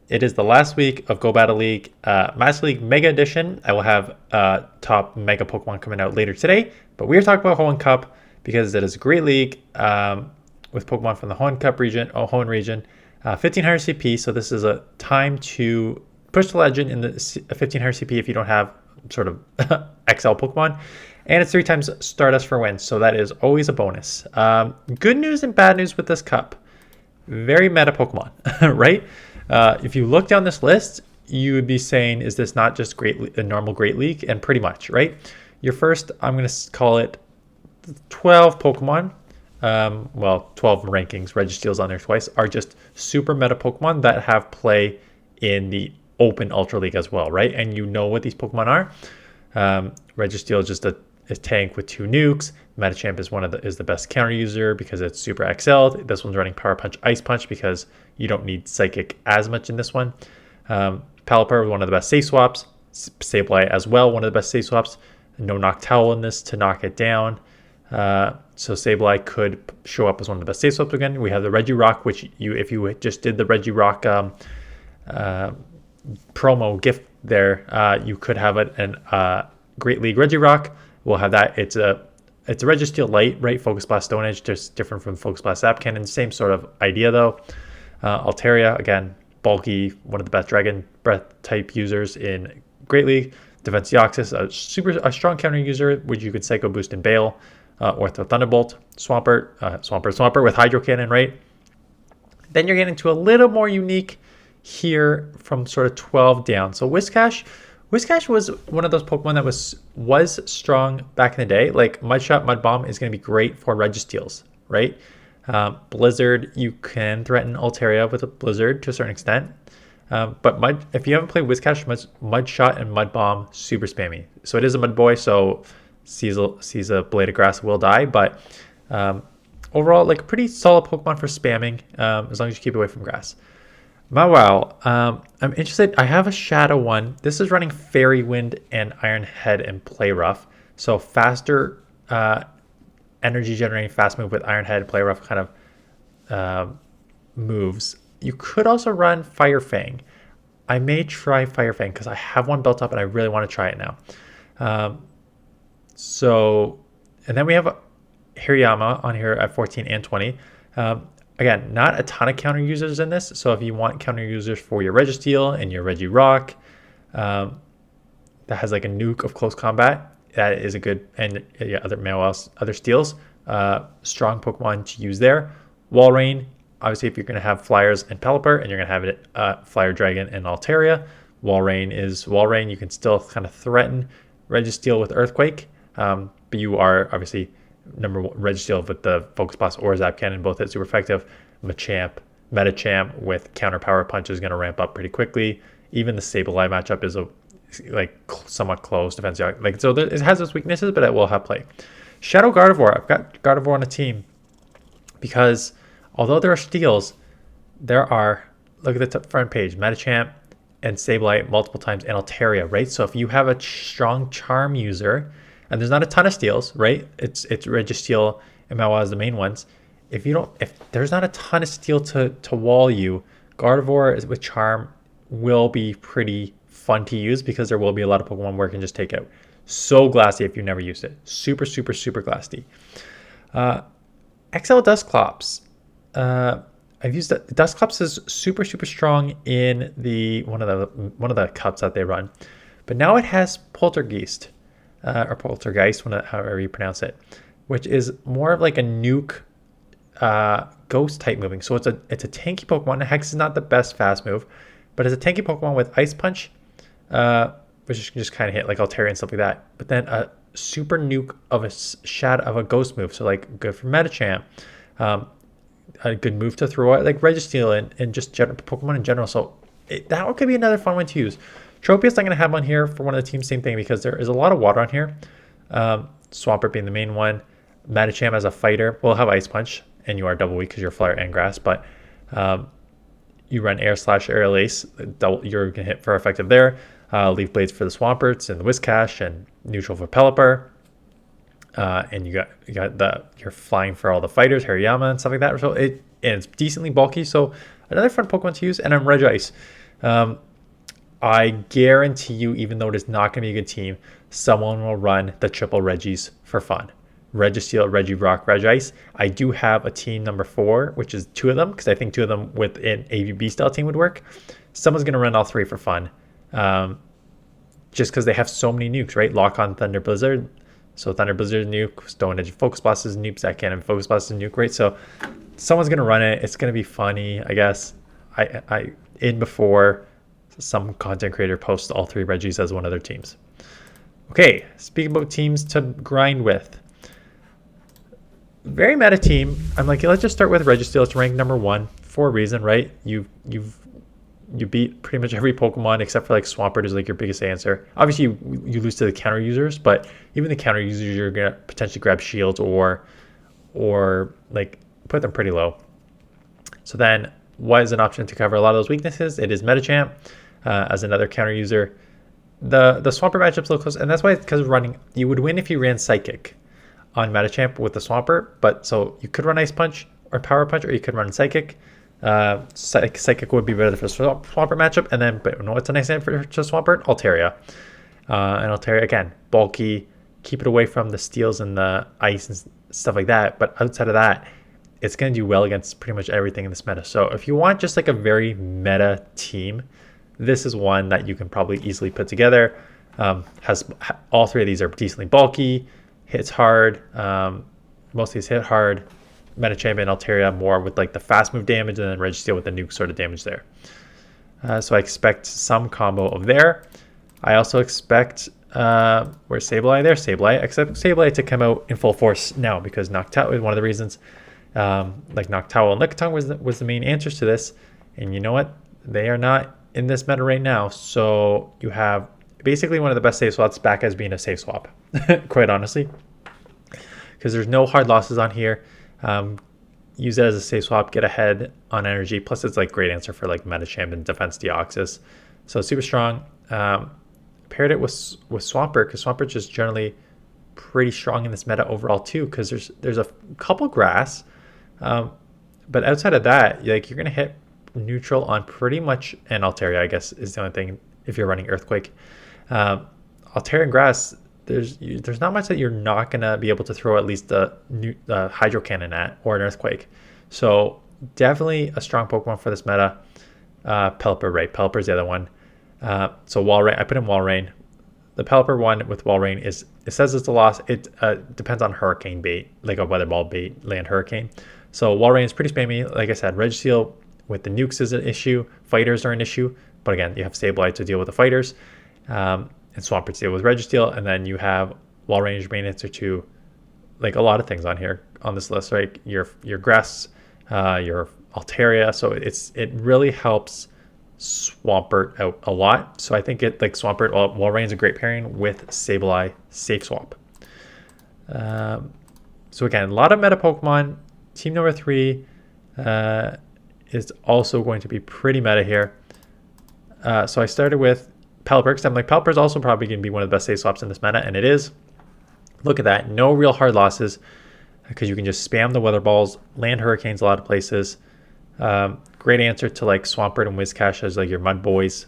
It is the last week of Go Battle League Master League Mega Edition. I will have top Mega Pokemon coming out later today, but we are talking about Hoenn Cup because it is a great league with Pokemon from the Hoenn Cup region, Hoenn region, 1500 CP. So this is a time to push the legend in the 1500 CP if you don't have sort of XL Pokemon. And it's 3 times Stardust for wins, so that is always a bonus. Good news and bad news with this cup. Very meta Pokemon, right? If you look down this list, you would be saying, is this not just a normal Great League? And pretty much, right? Your first, I'm going to call it 12 Pokemon. 12 rankings, registeels on there twice, are just super meta Pokemon that have play in the open Ultra League as well, right? And you know what these Pokemon are. Registeel is just a tank with 2 nukes. Medicham is the best counter user because it's super XL'd. This one's running Power Punch, Ice Punch because you don't need Psychic as much in this one. Pelipper, one of the best safe swaps. Sableye as well, one of the best safe swaps. No Noctowl in this to knock it down. So Sableye could show up as one of the best safe swaps again. We have the Regirock, which if you just did the Regirock promo gift there, you could have a Great League Regirock. We'll have that. It's a Registeel Light, right? Focus Blast Stone Edge, just different from Focus Blast Zap Cannon. Same sort of idea though. Altaria, again, bulky, one of the best Dragon Breath type users in Great League. Defense Deoxys, a strong counter user, which you could Psycho Boost and Bail. Ortho Thunderbolt, Swampert with Hydro Cannon, right? Then you're getting to a little more unique here from sort of 12 down. So Whiscash was one of those Pokemon that was strong back in the day. Like Mudshot, Mud Bomb is going to be great for Registeels, right? Blizzard, you can threaten Altaria with a Blizzard to a certain extent. But if you haven't played Whiscash, Mudshot and Mud Bomb, super spammy. So it is a Mud Boy, so sees a Blade of Grass will die. But overall, like a pretty solid Pokemon for spamming, as long as you keep away from grass. Mawile, I'm interested. I have a Shadow one. This is running Fairy Wind and Iron Head and Play Rough. So faster energy generating fast move with Iron Head and Play Rough kind of moves. You could also run Fire Fang. I may try Fire Fang because I have one built up and I really want to try it now. And then we have Hirayama on here at 14 and 20. Again, not a ton of counter users in this. So if you want counter users for your Registeel and your Regirock, that has like a nuke of close combat, that is a good, and yeah, other steals, strong Pokemon to use there. Walrein, obviously if you're going to have Flyers and Pelipper and you're going to have it Flyer Dragon and Altaria, Walrein, you can still kind of threaten Registeel with Earthquake, but you are obviously number one Registeel with the Focus Blast or Zap Cannon, both hit super effective. Medicham with counter Power Punch is going to ramp up pretty quickly. Even the Sableye matchup is somewhat close defense. It has its weaknesses, but it will have play. Shadow Gardevoir, I've got Gardevoir on a team because although there are steals, there are, look at the front page, Medicham and Sableye multiple times and Altaria, right? So if you have a strong Charm user, and there's not a ton of steals, right? It's Registeel and Mawile as the main ones. If there's not a ton of steel to wall you, Gardevoir with Charm will be pretty fun to use because there will be a lot of Pokemon where it can just take out. So glassy if you never used it. Super, super, super glassy. XL Dusclops. I've used that. Dusclops is super, super strong in one of the cups that they run, but now it has Poltergeist. Or Poltergeist, however you pronounce it, which is more of like a nuke ghost type moving. So it's a tanky Pokemon. Hex is not the best fast move, but it's a tanky Pokemon with Ice Punch, which can just kind of hit like Altaria and stuff like that. But then a super nuke of a ghost move. So like good for Medicham. A good move to throw out like Registeel and just Pokemon in general. So that one could be another fun one to use. Tropius I'm going to have on here for one of the teams, same thing, because there is a lot of water on here. Swampert being the main one. Medicham as a fighter will have Ice Punch, and you are double weak because you're Flyer and Grass, but you run Air/Aerial Ace, you're going to hit for effective there. Leaf Blades for the Swamperts and the Whiscash, and Neutral for Pelipper. And you're flying for all the fighters, Hariyama and stuff like that. So it's decently bulky, so another fun Pokemon to use. And I'm Regice. I guarantee you, even though it is not going to be a good team, someone will run the triple Regis for fun. Registeel, regirock, regice. I do have a team number 4, which is 2 of them, because I think 2 of them with an AVB style team would work. Someone's going to run all 3 for fun. Just because they have so many nukes, right? Lock on Thunder Blizzard. So Thunder Blizzard is nuke, Stone Edge Focus Blast is nuke, Zach Cannon Focus Blast is nuke, right? So someone's going to run it. It's going to be funny, I guess. I in before some content creator posts all 3 Regis as one of their teams. Okay, speaking about teams to grind with. Very meta team. I'm like, let's just start with Registeel. It's ranked number 1 for a reason, right? You beat pretty much every Pokemon except for like Swampert is like your biggest answer. Obviously, you lose to the counter users, but even the counter users, you're gonna potentially grab shields or like put them pretty low. So then, what is an option to cover a lot of those weaknesses? It is Medicham as another counter user. The Swampert matchup's a little close, and that's why it's because running. You would win if you ran Psychic on Medicham with the Swampert, but so you could run Ice Punch or Power Punch, or you could run Psychic. Psychic would be better for Swampert matchup, and then but you know what's a nice name for Swampert? Altaria. And Altaria again, bulky, keep it away from the steals and the ice and stuff like that. But outside of that, it's going to do well against pretty much everything in this meta. So if you want just like a very meta team, this is one that you can probably easily put together. Has all 3 of these are decently bulky, hits hard. Most of these hit hard. Medicham and Altaria more with like the fast move damage, and then Registeel with the nuke sort of damage there. So I expect some combo of there. I also expect where's Sableye? There's Sableye. I expect Sableye to come out in full force now because Noctowl is one of the reasons. Like Noctowl and Lickitung was the main answers to this, and you know what? They are not in this meta right now. So you have basically one of the best save swaps back as being a save swap, quite honestly, because there's no hard losses on here. Use it as a safe swap, get ahead on energy. Plus, it's like great answer for like Medicham and Defense Deoxys. So super strong. Paired it with Swampert because Swampert's just generally pretty strong in this meta overall too. Because there's a couple grass, but outside of that, like you're gonna hit neutral on pretty much. And Altaria, I guess, is the only thing if you're running Earthquake. Altaria and grass. There's not much that you're not going to be able to throw at least the Hydro Cannon at or an Earthquake. So definitely a strong Pokemon for this meta. Pelipper, right? Pelipper's the other one. So Walrein, I put in Walrein. The Pelipper one with Walrein it says it's a loss. It depends on Hurricane bait, like a Weather Ball bait, land Hurricane. So Walrein is pretty spammy. Like I said, Registeel with the nukes is an issue. Fighters are an issue. But again, you have Sableye to deal with the fighters. And Swampert deal with Registeel, and then you have Walrein main answer to like a lot of things on here on this list, right? Your grass, your Altaria. So it really helps Swampert out a lot. So I think it like Swampert, Walrein's a great pairing with Sableye safe swap. So again, a lot of meta Pokemon. Team number 3 is also going to be pretty meta here. So I started with Pelipper, because I'm like, Pelipper is also probably going to be one of the best safe swaps in this meta, and it is. Look at that. No real hard losses, because you can just spam the Weather Balls, land Hurricanes a lot of places. Great answer to like Swampert and Whiscash as like your mud boys.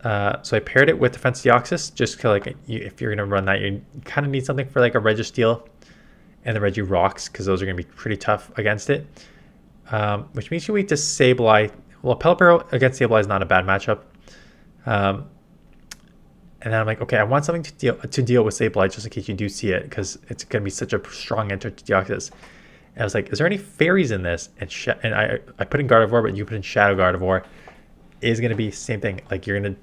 So I paired it with Defense Deoxys, just because like if you're going to run that, you kind of need something for like a Registeel and the Regirocks, because those are going to be pretty tough against it. Which means you wait to Sableye. Well, Pelipper against Sableye is not a bad matchup. And then I'm like, okay, I want something to deal with Sableye just in case you do see it, because it's going to be such a strong enter to Deoxys. And I was like, is there any fairies in this? And I put in Gardevoir, but you put in Shadow Gardevoir. Is going to be the same thing. Like you're gonna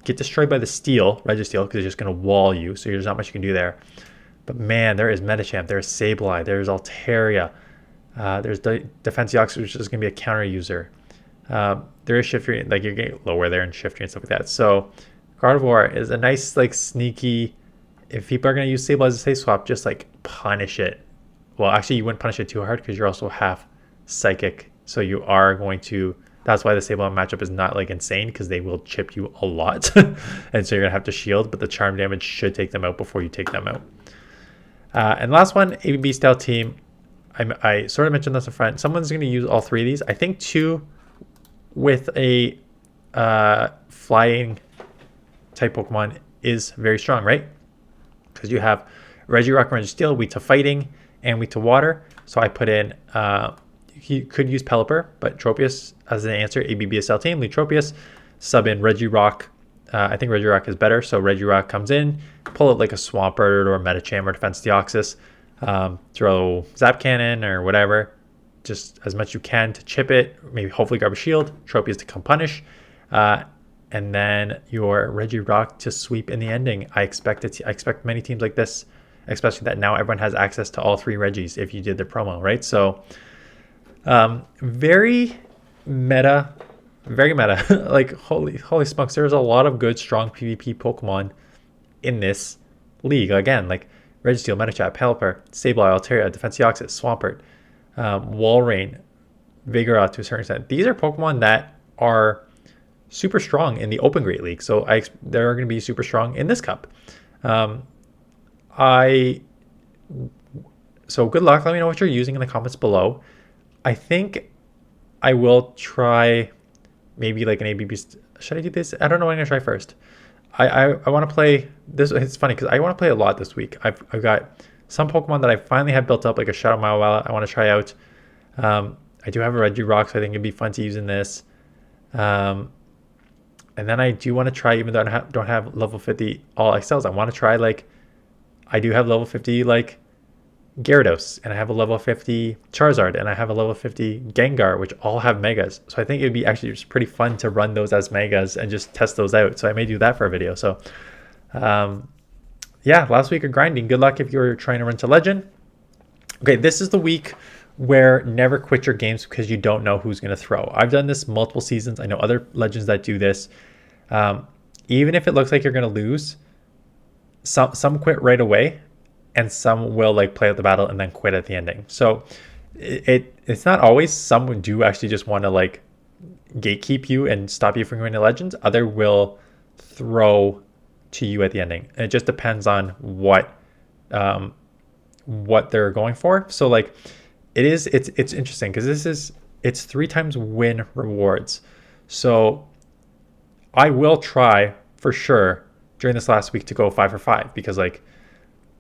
get destroyed by the Steel, Registeel, because it's just going to wall you. So there's not much you can do there. But man, there is Medicham, there's Sableye, there's Altaria, there's Defense Deoxys, which is going to be a counter user. There is Shiftry, like you're getting lower there and Shiftry and stuff like that. So Gardevoir is a nice, like, sneaky, if people are going to use Sableye as a safe swap, just like punish it. Well, actually you wouldn't punish it too hard because you're also half Psychic. So you are going to, that's why the Sableye matchup is not like insane, because they will chip you a lot. And so you're going to have to shield, but the charm damage should take them out before you take them out. And last one, ABB style team. I sort of mentioned this in front. Someone's going to use all 3 of these. I think 2 with a flying type Pokemon is very strong, right? Because you have regirock and registeel, weak to fighting and weak to water. So I put in, you could use Pelipper, but Tropius as an answer, ABBSL team, lead Tropius, sub in regirock. I think regirock is better, so regirock comes in, pull it like a swampert or a medicham or defense deoxys, throw zap cannon or whatever, just as much you can to chip it, maybe hopefully grab a shield, Tropius to come punish, and then your regirock to sweep in the ending. I expect many teams like this, especially that now everyone has access to all 3 Regis if you did the promo, right? So very meta. Like holy smokes, there's a lot of good strong PvP Pokemon in this league. Again, like Registeel, Medicham, Pelipper, Sableye, Altaria, Defense Deoxys, Swampert, Walrein, Vigoroth to a certain extent. These are Pokemon that are super strong in the Open Great League, so they're going to be super strong in this cup. So good luck. Let me know what you're using in the comments below. I think I will try maybe like an ABB. Should I do this? I don't know what I'm gonna try first. I want to play this. It's funny because I want to play a lot this week. I've got some Pokemon that I finally have built up, like a Shadow Mawile. I want to try out. I do have a regirock, so I think it'd be fun to use in this. And then I do want to try, even though I don't have level 50 all XLs, I want to try like, I do have level 50 like Gyarados, and I have a level 50 Charizard, and I have a level 50 Gengar, which all have Megas. So I think it would be actually just pretty fun to run those as Megas and just test those out. So I may do that for a video. So yeah, last week of grinding. Good luck if you're trying to run to Legend. Okay, this is the week where never quit your games because you don't know who's going to throw. I've done this multiple seasons. I know other Legends that do this. Even if it looks like you're going to lose, some quit right away, and some will like play out the battle and then quit at the ending. So it's not always. Some do actually just want to like gatekeep you and stop you from going to Legends. Other will throw to you at the ending. It just depends on what they're going for. So like it's interesting because it's 3 times win rewards. So I will try for sure during this last week to go 5 for 5 because like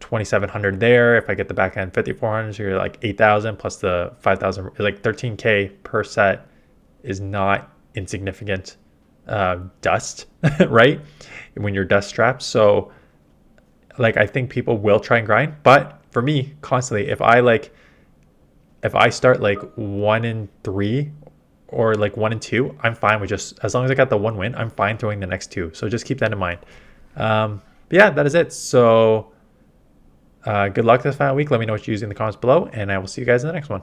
2,700 there. If I get the back end 5,400, so you're like 8,000 plus the 5,000, like 13K per set is not insignificant dust, right? When you're dust strapped. So like, I think people will try and grind, but for me constantly, if I start like 1 and 3 or like 1 and 2, I'm fine with just, as long as I got the 1 win, I'm fine throwing the next 2. So just keep that in mind. But yeah, that is it. So good luck this final week. Let me know what you use in the comments below, and I will see you guys in the next one.